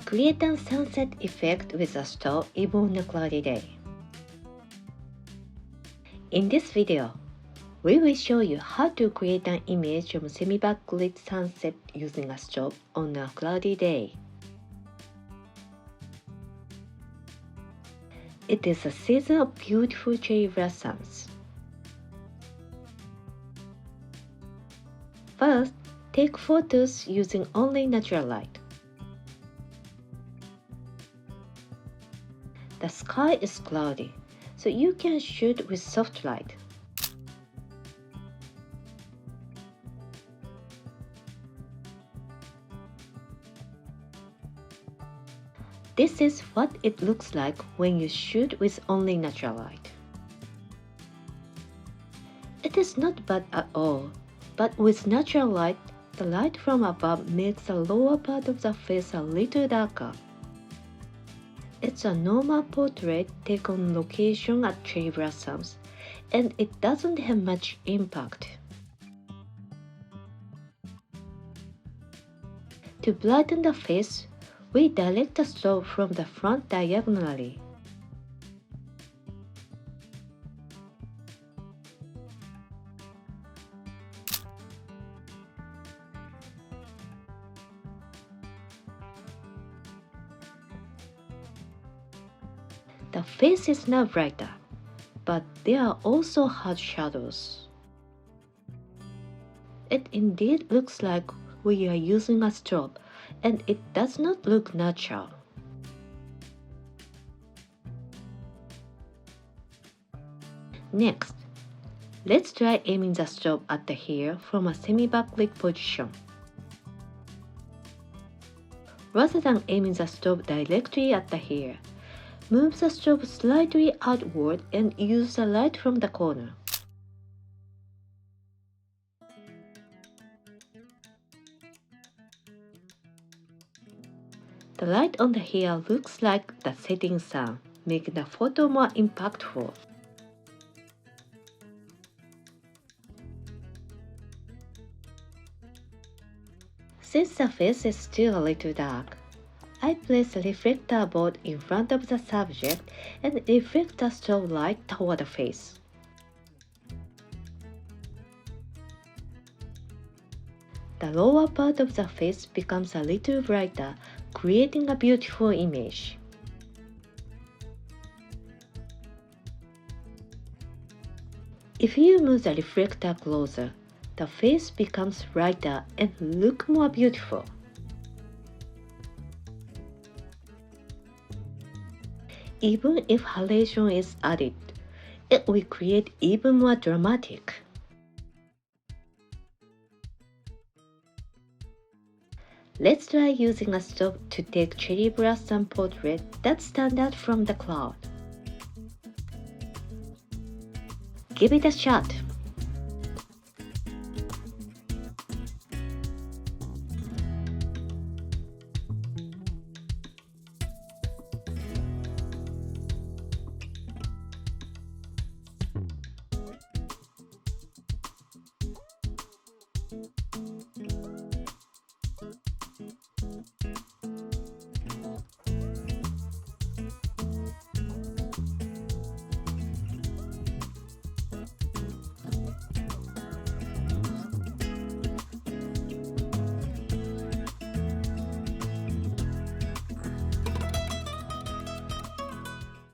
Create a sunset effect with a strobe even on a cloudy day. In this video, we will show you how to create an image of semi-backlit sunset using a strobe on a cloudy day. It is a season of beautiful cherry blossoms. First, take photos using only natural light. The sky is cloudy, so you can shoot with soft light. This is what it looks like when you shoot with only natural light. It is not bad at all, but with natural light, the light from above makes the lower part of the face a little darker. It's a normal portrait taken on location at cherry blossoms, and it doesn't have much impact. To brighten the face, we direct the strobe from the front diagonally. The face is now brighter, but there are also hard shadows. It indeed looks like we are using a strobe, and it does not look natural. Next, let's try aiming the strobe at the hair from a semi-backlit position. Rather than aiming the strobe directly at the hair, move the strobe slightly outward and use the light from the corner. The light on the hair looks like the setting sun, making the photo more impactful. Since the face is still a little dark, I place a reflector board in front of the subject and reflect the strobe light toward the face. The lower part of the face becomes a little brighter, creating a beautiful image. If you move the reflector closer, the face becomes brighter and look more beautiful. Even if halation is added, it will create even more dramatic. Let's try using a strobe to take cherry blossom portrait that stand out from the cloud. Give it a shot!